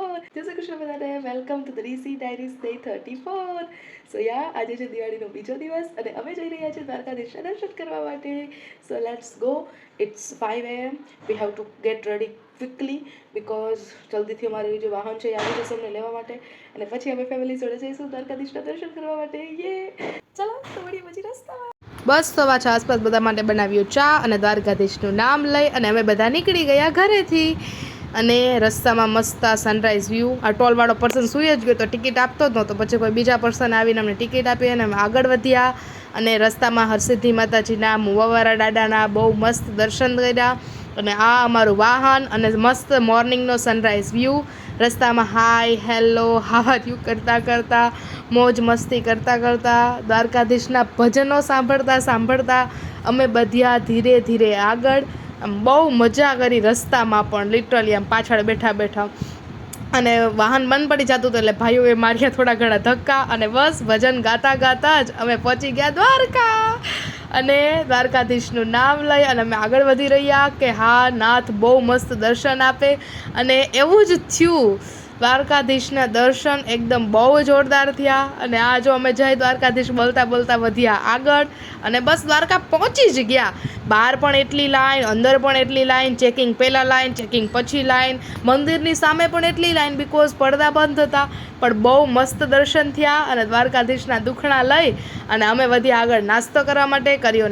જય શ્રી કૃષ્ણ બધાને. Welcome to the Reesi diaries day 34. So આજે છે દિવાળીનો બીજો દિવસ અને અમે જઈ રહ્યા છીએ દ્વારકાધીશના દર્શન કરવા માટે. So let's go. It's 5 AM. We have to get ready quickly because જલ્દીથી અમારું જે વાહન છે એ આવી જશે અમને લેવા માટે અને પછી અમે ફેમિલી જોડે જઈશું દ્વારકાધીશના દર્શન કરવા માટે. ચલો તો મળીએ પછી રસ્તામાં. બસ તો પાછા આસપાસ બધા માટે બનાવ્યું ચા અને દ્વારકાધીશનું નામ લઈ અને અમે બધા નીકળી ગયા ઘરેથી. અને રસ્તામાં મસ્ત સનરાઈઝ વ્યૂ. આ ટોલવાળો પર્સન સૂઈ જ ગયો તો ટિકિટ આપતો જ નહોતો. પછી કોઈ બીજા પર્સન આવીને અમને ટિકિટ આપી અને અમે આગળ વધ્યા અને રસ્તામાં હરસિદ્ધિ માતાજીના મુવાવાળા દાદાના બહુ મસ્ત દર્શન કર્યા. અને આ અમારું વાહન અને મસ્ત મોર્નિંગનો સનરાઈઝ વ્યૂ. રસ્તામાં હાય હેલો હાવ યુ કરતાં કરતાં મોજ મસ્તી કરતાં દ્વારકાધીશના ભજનો સાંભળતા અમે બધ્યા ધીરે ધીરે આગળ. આમ બહુ મજા કરી રસ્તામાં પણ લિટરલી આમ પાછળ બેઠા અને વાહન બંધ પડી જતું હતું એટલે ભાઈઓએ માર્યા થોડા ઘણા ધક્કા અને બસ ભજન ગાતા જ અમે પહોંચી ગયા દ્વારકા. અને દ્વારકાધીશનું નામ લઈ અને અમે આગળ વધી રહ્યા કે હા નાથ બહુ મસ્ત દર્શન આપે. અને એવું જ થયું. દ્વારકાધીશના દર્શન એકદમ બહુ જોરદાર થયા. અને આ જો અમે જઈ દ્વારકાધીશ બોલતા વધ્યા આગળ અને બસ દ્વારકા પહોંચી જ ગયા. બહાર પણ એટલી લાઈન, અંદર પણ એટલી લાઈન, ચેકિંગ પહેલાં લાઈન, ચેકિંગ પછી લાઈન, મંદિરની સામે પણ એટલી લાઈન બિકોઝ પડદા બંધ હતા. પણ બહુ મસ્ત દર્શન થયા અને દ્વારકાધીશના દુખણા લઈ અને અમે વધ્યા આગળ નાસ્તો કરવા માટે. કર્યો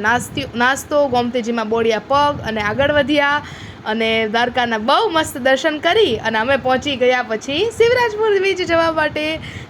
નાસ્તો ગોમતીજીમાં બોળ્યા પગ અને આગળ વધ્યા અને દ્વારકાના બહુ મસ્ત દર્શન કરી અને અમે પહોંચી ગયા પછી શિવરાજપુર બીચ જવા માટે.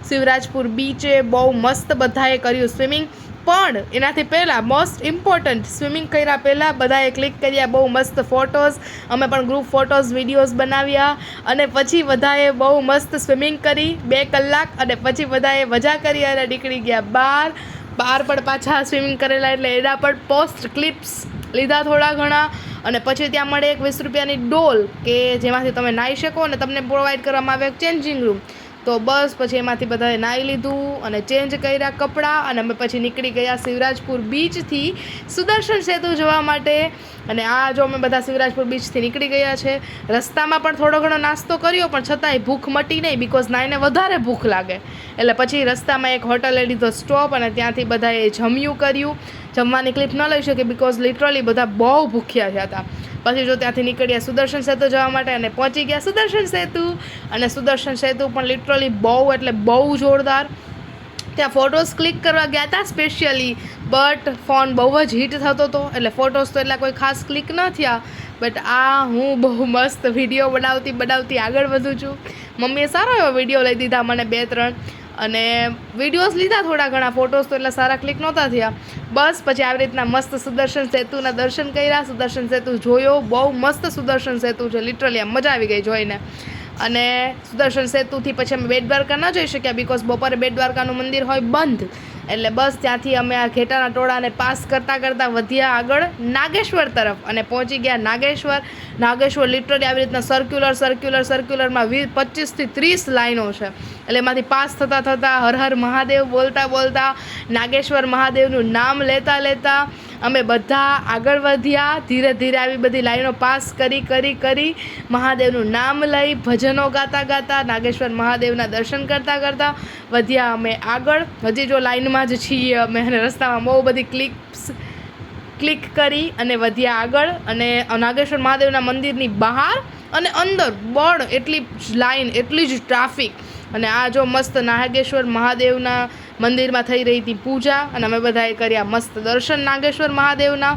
શિવરાજપુર બીચે બહુ મસ્ત બધાએ કર્યું સ્વિમિંગ. પણ એનાથી પહેલાં મોસ્ટ ઇમ્પોર્ટન્ટ સ્વિમિંગ કર્યા પહેલાં બધાએ ક્લિક કર્યા બહુ મસ્ત ફોટોઝ. અમે પણ ગ્રુપ ફોટોઝ વિડીયોઝ બનાવ્યા અને પછી બધાએ બહુ મસ્ત સ્વિમિંગ કરી 2 કલાક અને પછી બધાએ મજા કરી અને નીકળી ગયા બહાર પણ પાછા સ્વિમિંગ કરેલા એટલે એના પણ પોસ્ટ ક્લિપ્સ લીધા થોડા ઘણા. અને પછી ત્યાં મળે એક 20 રૂપિયાની ડોલ કે જેમાંથી તમે નાહી શકો અને તમને પ્રોવાઈડ કરવામાં આવે એક ચેન્જિંગ રૂમ. તો બસ પછી એમાંથી બધાએ નાહી લીધું અને ચેન્જ કર્યા કપડાં અને અમે પછી નીકળી ગયા શિવરાજપુર બીચથી સુદર્શન સેતુ જોવા માટે. અને આ જો અમે બધા શિવરાજપુર બીચથી નીકળી ગયા છે. રસ્તામાં પણ થોડો ઘણો નાસ્તો કર્યો પણ છતાંય ભૂખ મટી નહીં બિકોઝ નાઈને વધારે ભૂખ લાગે. એટલે પછી રસ્તામાં એક હોટલે લીધો સ્ટોપ અને ત્યાંથી બધાએ જમ્યું કર્યું. જમવાની ક્લિપ ન લઈ શકે બિકોઝ લિટરલી બધા બહુ ભૂખ્યા થયા હતા. પછી જો ત્યાંથી નીકળ્યા સુદર્શન સેતુ જવા માટે અને પહોંચી ગયા સુદર્શન સેતુ. અને સુદર્શન સેતુ પણ લિટરલી બહુ એટલે બહુ જોરદાર. ત્યાં ફોટોઝ ક્લિક કરવા ગયા હતા સ્પેશિયલી બટ ફોન બહુ જ હીટ થતો હતો એટલે ફોટોઝ તો એટલા કોઈ ખાસ ક્લિક ન થયા. બટ આ હું બહુ મસ્ત વિડીયો બનાવતી આગળ વધું છું. મમ્મીએ સારો એવો વિડીયો લઈ દીધા મને 2-3 અને વિડીયોઝ લીધા થોડા ઘણા. ફોટોઝ તો એટલા સારા ક્લિક નહોતા થયા. બસ પછી આવી રીતના મસ્ત સુદર્શન સેતુના દર્શન કર્યા. સુદર્શન સેતુ જોયો. બહુ મસ્ત સુદર્શન સેતુ છે લિટરલી આમ મજા આવી ગઈ જોઈને. અને સુદર્શન સેતુથી પછી અમે બેટ દ્વારકા ન જઈ શક્યા બિકોઝ બપોરે બેટ દ્વારકાનું મંદિર હોય બંધ. એટલે બસ ત્યાંથી અમે આ ઘેટાના ટોળાને પાસ કરતાં વધ્યા આગળ નાગેશ્વર તરફ અને પહોંચી ગયા નાગેશ્વર લિટરલી આવી રીતના સર્ક્યુલરમાં 25 થી 30 લાઈનો છે. એટલે એમાંથી પાસ થતાં હર હર મહાદેવ બોલતા નાગેશ્વર મહાદેવનું નામ લેતા અમે બધા આગળ વધ્યા. ધીરે ધીરે આવી બધી લાઈનો પાસ કરી મહાદેવનું નામ લઈ ભજનો ગાતા નાગેશ્વર મહાદેવના દર્શન કરતાં વધ્યા અમે આગળ. હજી જો લાઈનમાં જ છીએ અમે અને રસ્તામાં બહુ બધી ક્લિક કરી અને વધ્યા આગળ. અને નાગેશ્વર મહાદેવના મંદિરની બહાર અને અંદર બળ એટલી જ લાઈન એટલી જ ટ્રાફિક. અને આ જો મસ્ત નાગેશ્વર મહાદેવના મંદિરમાં થઈ રહી હતી પૂજા અને અમે બધાએ કર્યા મસ્ત દર્શન નાગેશ્વર મહાદેવના.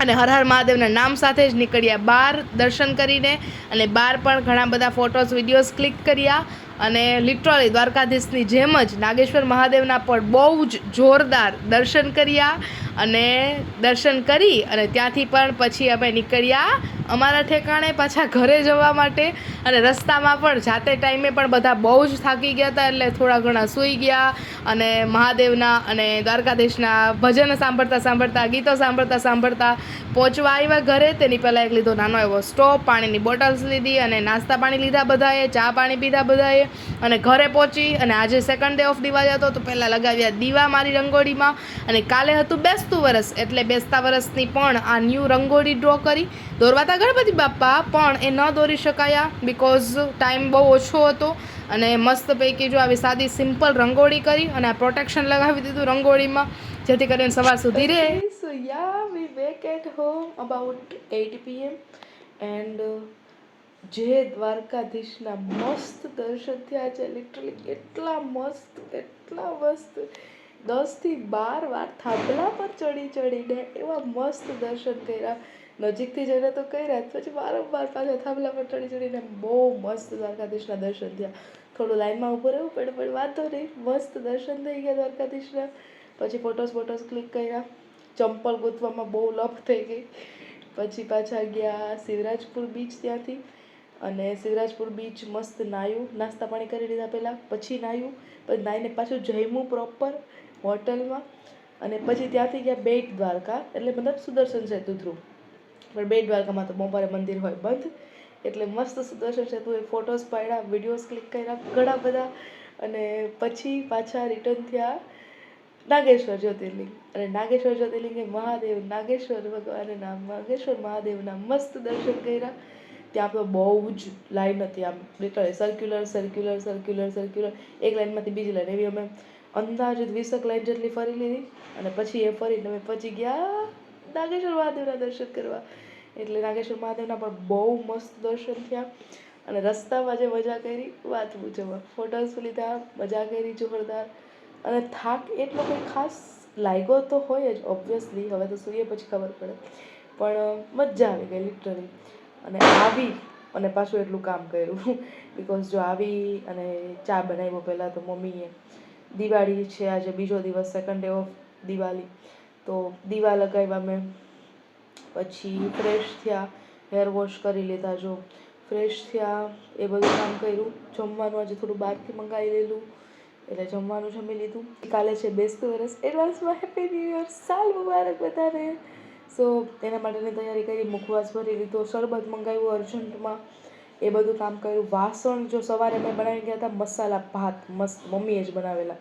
અને હર હર મહાદેવના નામ સાથે જ નીકળ્યા બહાર દર્શન કરીને. અને બહાર પણ ઘણા બધા ફોટોઝ વિડીયોઝ ક્લિક કર્યા. અને લિટરલી દ્વારકાધીશની જેમ જ નાગેશ્વર મહાદેવના પણ બહુ જ જોરદાર દર્શન કર્યા. અને દર્શન કરી અને ત્યાંથી પણ પછી અમે નીકળ્યા અમારા ઠેકાણે પાછા ઘરે જવા માટે. અને રસ્તામાં પણ જાતે ટાઈમે પણ બધા બહુ જ થાકી ગયા હતા એટલે થોડા ઘણા સૂઈ ગયા. અને મહાદેવના અને દ્વારકાધીશના ભજન સાંભળતા ગીતો સાંભળતા પહોંચવા આવ્યા ઘરે. તેની પહેલાં એક લીધો નાનો એવો સ્ટોપ, પાણીની બોટલ્સ લીધી અને નાસ્તા પાણી લીધા બધાએ, ચા પાણી પીધા બધાએ અને ઘરે પહોંચી. અને આજે સેકન્ડ ડે ઓફ દિવાળી હતો તો પહેલાં લગાવ્યા દીવા મારી રંગોળીમાં. અને કાલે હતું બેસતું વરસ એટલે બેસતા વરસની પણ આ ન્યૂ રંગોળી ડ્રો કરી. દોરવા હતા ગણપતિ બાપા, પણ એ ન દોરી શકાયા બિકોઝ ટાઈમ બહુ ઓછો હતો. અને મસ્ત પૈકી જો આવી સાદી સિમ્પલ રંગોળી કરી અને આ પ્રોટેક્શન લગાવી દીધું રંગોળીમાં, જેથી કરીને સવાર સુધી રહે. So ya we back at home about 8 PM and જે દ્વારકાધીશના મસ્ત દર્શન થયા છે, લિટરલી એટલા મસ્ત 10 થી 12 વાર થાંભલા પર ચડીને એવા મસ્ત દર્શન કર્યા. નજીકથી જઈને તો કર્યા, પછી વારંવાર પાછા થાંભલા પર ચડીને બહુ મસ્ત દ્વારકાધીશના દર્શન થયા. થોડું લાઈનમાં ઊભું રહેવું પડે, પણ વાંધો નહીં, મસ્ત દર્શન થઈ ગયા દ્વારકાધીશના. પછી ફોટોસ ક્લિક કર્યા. ચંપલ ગોતવામાં બહુ લપ થઈ ગઈ. પછી પાછા ગયા શિવરાજપુર બીચ ત્યાંથી, અને શિવરાજપુર બીચ મસ્ત નાહ્યું, નાસ્તા પાણી કરી લીધા પહેલાં, પછી નાહ્યું, પછી નાહીને પાછું જમ્યું પ્રોપર હોટલમાં. અને પછી ત્યાંથી ગયા બેટ દ્વારકા, એટલે મતલબ સુદર્શન સેતુ થ્રુ. પણ બેટ દ્વારકામાં તો બપોરે મંદિર હોય બંધ, એટલે મસ્ત સુદર્શન સેતુ એ ફોટોસ પાડ્યા, વિડીયોઝ ક્લિક કર્યા ઘણા બધા. અને પછી પાછા રિટર્ન થયા નાગેશ્વર જ્યોતિર્લિંગ. અને નાગેશ્વર જ્યોતિર્લિંગ એ નાગેશ્વર ભગવાનના નાગેશ્વર મહાદેવના મસ્ત દર્શન કર્યા. ત્યાં તો બહુ જ લાઈન હતી, આમ લિટરલી સર્ક્યુલર એક લાઈનમાંથી બીજી લાઈન, એવી અમે અંદાજિત 20 લાઈન જેટલી ફરી લીધી. અને પછી એ ફરીને અમે પછી ગયા નાગેશ્વર મહાદેવના દર્શન કરવા. એટલે નાગેશ્વર મહાદેવના પણ બહુ મસ્ત દર્શન થયા. અને રસ્તામાં જે મજા કરી વાત પૂછો, ફોટોસ લીધા, મજા કરી જોરદાર. અને થાક એટલો કંઈ ખાસ લાગ્યો તો હોય જ ઓબ્વિયસલી, હવે તો સૂઈએ પછી ખબર પડે, પણ મજા આવી ગઈ લિટરલી. અને આવી અને પાછું એટલું કામ કર્યું બિકોઝ જો આવી અને ચા બનાવ્યો પહેલાં તો મમ્મીએ. દિવાળી છે આજે, બીજો દિવસ, સેકન્ડ ડે ઓફ દિવાળી, તો દીવા લગાવ્યા મેં. પછી ફ્રેશ થયા, હેર વોશ કરી લીધા, જો ફ્રેશ થયા, એ બધું કામ કર્યું. જમવાનું આજે થોડું બહારથી મંગાવી લીધું, એટલે જમવાનું જમી લીધું. કાલે છે બેસતું વરસ, એડવાન્સમાં હેપી ન્યૂ યર, સાલ મુબારક બધાને. સો એના માટેની તૈયારી કરી, મુખવાસ ભરી લીધો, શરબત મંગાવ્યું અર્જન્ટમાં, એ બધું કામ કર્યું. વાસણ જો સવારે મેં બનાવી ગયા હતા મસાલા ભાત, મસ્ત મમ્મીએ જ બનાવેલા,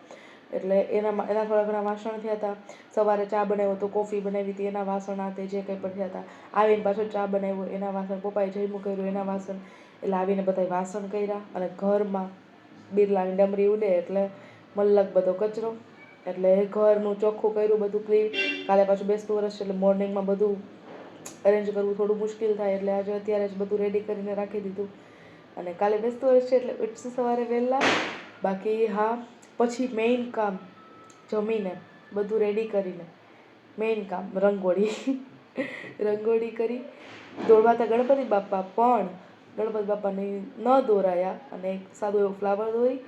એટલે એના થોડા ઘણા વાસણ થયા હતા. સવારે ચા બનાવ્યો તો, કોફી બનાવી હતી એના વાસણ, આ તે જે કંઈ પણ થયા હતા. આવીને પાછો ચા બનાવ્યો એના વાસણ, પપ્પાએ જમ્યું કર્યું એના વાસણ, એટલે આવીને બધાય વાસણ કર્યા. અને ઘરમાં બિરલાની ડમરી ઉડે એટલે મલક બધો કચરો, એટલે ઘરનું ચોખ્ખું કર્યું, બધું ક્લીન. કાલે પાછું બેસતું વરસ છે એટલે મોર્નિંગમાં બધું અરેન્જ કરવું થોડું મુશ્કેલ થાય, એટલે આજે અત્યારે જ બધું રેડી કરીને રાખી દીધું. અને કાલે બેસતું વર્ષ છે એટલે ઉઠશું સવારે વહેલા. બાકી હા, પછી મેઇન કામ જમીને બધું રેડી કરીને મેઇન કામ રંગોળી કરી. દોરવાતા ગણપતિ બાપા, પણ ગણપતિ બાપાને ન દોરાયા, અને એક સાદું એવું ફ્લાવર દોરી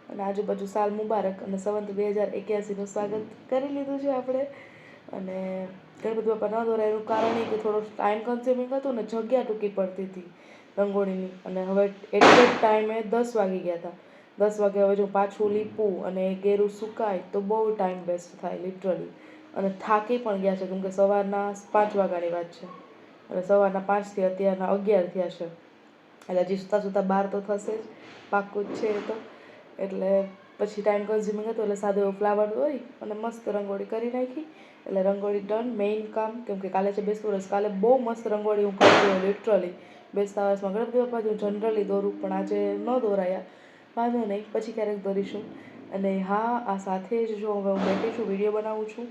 અને આજુબાજુ સાલ મુબારક અને સંવત 2081નું સ્વાગત કરી લીધું છે આપણે. અને ગણપતિ બાપા ન દોરાય એનું કારણ એ કે થોડો ટાઈમ કન્ઝ્યુમિંગ હતું ને જગ્યા ટૂંકી પડતી હતી રંગોળીની. અને હવે એટલે ટાઈમે 10 વાગી ગયા હતા. 10 વાગે હવે જો પાછું લીપવું અને ગેરું સુકાય તો બહુ ટાઈમ વેસ્ટ થાય લિટરલી. અને થાકી પણ ગયા છે, કેમકે સવારના 5 વાગ્યાની વાત છે, અને સવારના 5થી અત્યારના 11 થયા છે, એટલે હજી સૂતા 12 તો થશે જ, પાક્કું જ છે એ તો. એટલે પછી ટાઈમ કન્ઝ્યુમિંગ હતું, એટલે સાદું એવું ફ્લાવર દોરી અને મસ્ત રંગોળી કરી નાખી. એટલે રંગોળી ડન. મેઇન કામ, કેમકે કાલે છે બેસતું વરસ, કાલે બહુ મસ્ત રંગોળી હું કરતી હોય લિટરલી. બેસતા વર્ષમાં ગણપતિ બાપા હું જનરલી દોરું, પણ આજે ન દોરાયા, વાંધો નહીં, પછી ક્યારેક દોરીશું. અને હા, આ સાથે જ જો હવે હું બેઠી છું, વિડીયો બનાવું છું,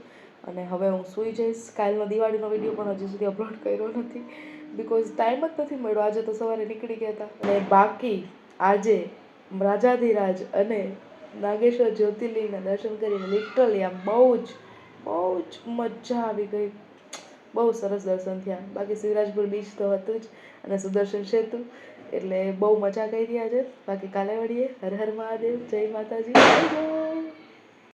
અને હવે હું સૂઈ જઈશ. કાલનો દિવાળીનો વિડીયો પણ હજી સુધી અપલોડ કર્યો નથી, બિકોઝ ટાઈમ જ નથી મળ્યો. આજે તો સવારે નીકળી ગયા હતા. અને બાકી આજે રાજાધિરાજ અને નાગેશ્વર જ્યોતિર્લિંગના દર્શન કરીને લિટરલી આમ બહુ જ મજા આવી ગઈ. બહુ સરસ દર્શન થયા. બાકી શિવરાજપુર બીચ તો હતું જ, અને સુદર્શન સેતુ, એટલે બહુ મજા કરી આજે. બાકી કાલે મળીએ. હર હર મહાદેવ, જય માતાજી.